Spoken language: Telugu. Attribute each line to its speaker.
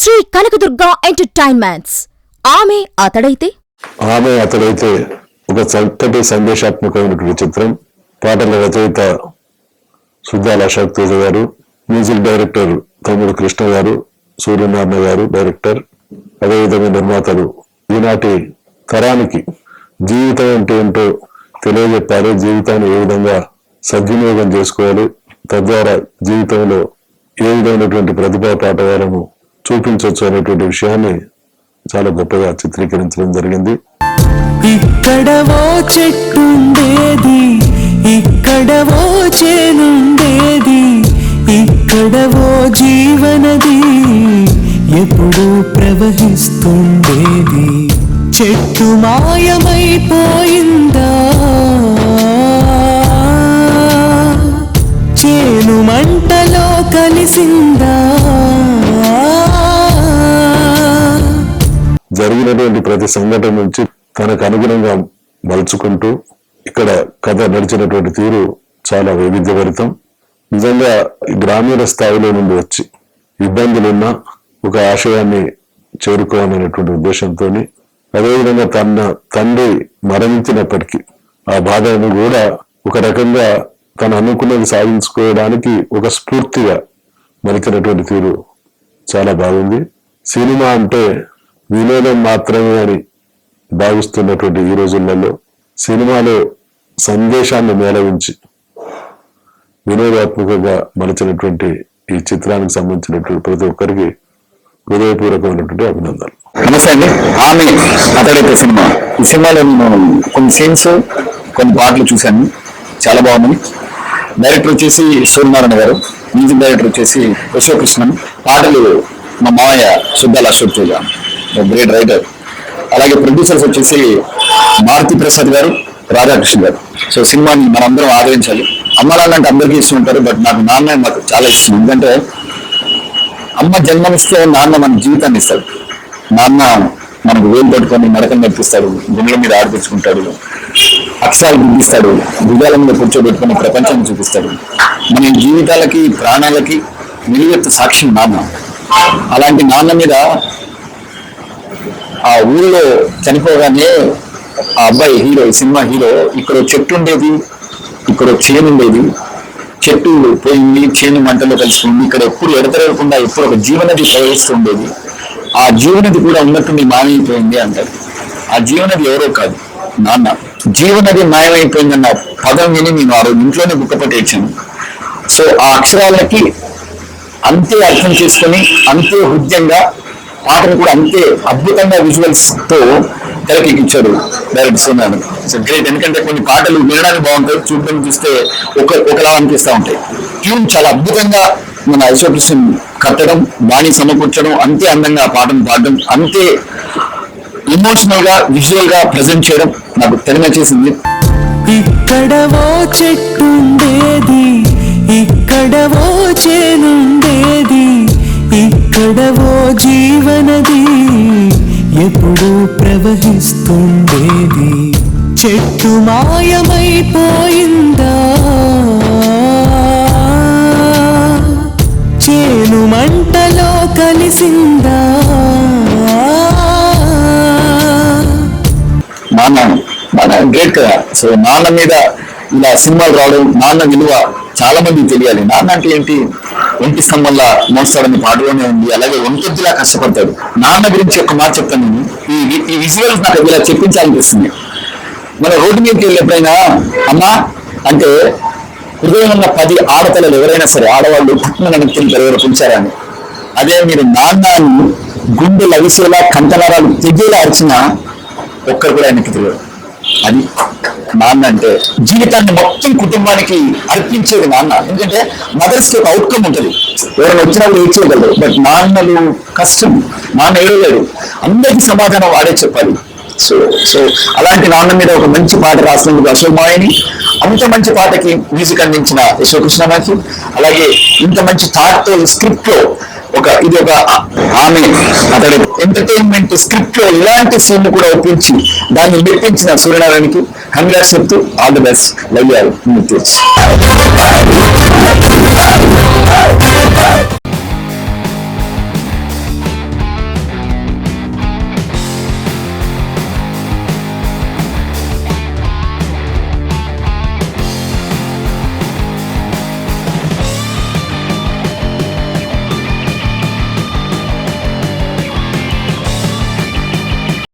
Speaker 1: శ్రీ కనకదుర్గ ఎంటర్టైన్మెంట్స్. ఆమె అతడైతే
Speaker 2: ఒక చక్కటి సందేశాత్మకమైనటువంటి చిత్రం. పాటల రచయిత సుద్దాల అశోక్ తేజ గారు, మ్యూజిక్ డైరెక్టర్ తమ్ముడు కృష్ణ గారు, సూర్యనారాయణ గారు డైరెక్టర్, అదేవిధంగా నిర్మాతలు. ఈనాటి తరానికి జీవితం అంటే ఏంటో తెలియజెప్పాలి, జీవితాన్ని ఏ విధంగా సద్వినియోగం చేసుకోవాలి, తద్వారా జీవితంలో ఏ విధమైనటువంటి ప్రతిభా పాఠవాలను చూపించవచ్చు అనేటువంటి విషయాన్ని చాలా గొప్పగా చిత్రీకరించడం జరిగింది.
Speaker 3: ఇక్కడవో చెట్టుండేది, ఇక్కడవో చేనుండేది, ఇక్కడవో జీవనది ఎప్పుడు ప్రవహిస్తుండేది. చెట్టు మాయమైపోయిందా, చేను మంటలో కలిసిందా.
Speaker 2: జరిగినటువంటి ప్రతి సంఘటన నుంచి తనకు అనుగుణంగా మలుచుకుంటూ ఇక్కడ కథ నడిచినటువంటి తీరు చాలా వైవిధ్యభరితం. నిజంగా గ్రామీణ స్థాయిలో నుండి వచ్చి ఇబ్బందులున్నా ఒక ఆశయాన్ని చేరుకోవాలనేటువంటి ఉద్దేశంతో, అదేవిధంగా తన తండ్రి మరణించినప్పటికీ ఆ బాధను కూడా ఒక రకంగా తను అనుకున్నది సాధించుకోవడానికి ఒక స్ఫూర్తిగా మలిచినటువంటి తీరు చాలా బాగుంది. సినిమా అంటే వినోదం మాత్రమే అని భావిస్తున్నటువంటి ఈ రోజులలో సినిమాలో సందేశాన్ని మేళవించి వినోదాత్మకంగా మలచినటువంటి ఈ చిత్రానికి సంబంధించినటువంటి ప్రతి ఒక్కరికి హృదయపూర్వకమైనటువంటి అభినందనలు.
Speaker 4: నమస్తే అండి. ఆమె అతడైతే సినిమా, ఈ సినిమాలో నేను కొన్ని సీన్స్, కొన్ని పాటలు చూశాను, చాలా బాగున్నాయి. డైరెక్టర్ వచ్చేసి సూర్యనారాయణ గారు, మ్యూజిక్ డైరెక్టర్ వచ్చేసి యశోకృష్ణన్, పాటలు మా మావయ్య సుద్దాల అశోక్ తేజ, గ్రేట్ రైటర్. అలాగే ప్రొడ్యూసర్స్ వచ్చేసి మారుతి ప్రసాద్ గారు, రాధాకృష్ణ గారు. సో సినిమాని మనందరం ఆదరించాలి. అమ్మ నాన్న అంటే అందరికీ ఇష్టం ఉంటారు, బట్ నాకు నాన్న మాకు చాలా ఇష్టం. ఎందుకంటే అమ్మ జన్మనిస్తే నాన్న మన జీవితాన్ని ఇస్తాడు. నాన్న మనకు వేలు పట్టుకొని నడకం నేర్పిస్తాడు, గుండెల మీద ఆడిపించుకుంటాడు, అక్షరాలు గుర్తిస్తాడు, భుజాల మీద కూర్చోబెట్టుకొని ప్రపంచాన్ని చూపిస్తాడు. మన జీవితాలకి ప్రాణాలకి నిలువెత్తు సాక్ష్యం నాన్న. అలాంటి నాన్న మీద ఆ ఊళ్ళో చనిపోగానే ఆ అబ్బాయి హీరో, ఈ సినిమా హీరో, ఇక్కడ చెట్టు ఉండేది, ఇక్కడ చేను ఉండేది, చెట్టు పోయింది, చేను మంటలో కలిసిపోయింది, ఇక్కడ ఎప్పుడు ఎడతెరగకుండా ఎప్పుడు ఒక జీవనది ప్రవహిస్తుండేది, ఆ జీవనది కూడా ఉన్నట్టుండి మాయమైపోయింది అంటారు. ఆ జీవనది ఎవరో కాదు, నాన్న. జీవనది మాయమైపోయిందన్న పదం విని నేను ఆ రోజు ఇంట్లోనే బుక్కపట్టి ఇచ్చాను. సో ఆ అక్షరాలకి అంతే అర్థం చేసుకొని, అంతే హృదయంగా పాటను కూడా అంతే అద్భుతంగా విజువల్స్ తో తెరకెక్కించాడు డైరెక్టర్ సోనాను. So great. ఎందుకంటే కొన్ని పాటలు వినడానికి బాగుంటాయి, చూడడానికి చూస్తే ఒకలా అనిపిస్తూ ఉంటాయి. ట్యూన్ చాలా అద్భుతంగా మన యశోకృష్ణ కట్టడం, బాణి సమకూర్చడం, అంతే అందంగా ఆ పాటను పాడడం, అంతే ఎమోషనల్ గా విజువల్ గా ప్రజెంట్ చేయడం నాకు తెరమేసేసింది.
Speaker 3: ఇక్కడవో చెట్టుండేది, ఇక్కడవో చేనుండేది, ఇక్కడవో జీవనది ఎప్పుడు ప్రవహిస్తుండేది. చెట్టు మాయమైపోయిందా, చేను మంటలో కలిసిందా.
Speaker 4: నాన్న గ్రేట్ కదా. సో నాన్న మీద ఇలా సినిమాలు రావడం, నాన్న విలువ చాలా మందికి తెలియాలి. నాన్న అంటే ఏంటి, ఒంటి స్తంభంలా మోస్తాడని పాటలోనే ఉంది, అలాగే ఒంటొద్దులా కష్టపడతాడు. నాన్న గురించి ఒక మాట చెప్తాను నేను. ఈ విజువల్స్ నాకు ఇలా చెప్పించాలనిపిస్తుంది. మన రోడ్డు మీదకి వెళ్ళి ఎప్పుడైనా అమ్మా అంటే హృదయం ఉన్న 10 ఆడపిల్లలు ఎవరైనా సరే, ఆడవాళ్ళు పుట్టిన వ్యక్తిని ఎవరు పెంచారని, అదే మీరు నాన్నని గుండె లవిసేలా కంటనరాలు తెగేలా అరిచినా ఒక్కరు కూడా ఆయనకి తెలియదు. అది నాన్న అంటే. జీవితాన్ని మొత్తం కుటుంబానికి అర్పించేది నాన్న. ఎందుకంటే మదర్స్ కి ఒక అవుట్కమ్ ఉంటుంది, ఎవరైనా వచ్చినప్పుడు ఏడ్చేయగలరు, బట్ నాన్నలు కష్టం. నాన్న ఏడలేడు, అందరికీ సమాధానం వాడే చెప్పాలి. సో సో అలాంటి నాన్న మీద ఒక మంచి పాట రాసినందుకు అశోక్ మాయని, అంత మంచి పాటకి మ్యూజిక్ అందించిన యశోకృష్ణకి, అలాగే ఇంత మంచి థాట్ తో స్క్రిప్ట్ లో ఇది ఒక ఆమె అతడి ఎంటర్టైన్మెంట్ స్క్రిప్ట్ లో ఇలాంటి సీన్ కూడా ఒప్పించి దాన్ని మెప్పించిన సూర్యనారాయణకి కంగ్రాట్స్ చెప్తూ all the best. Love you all.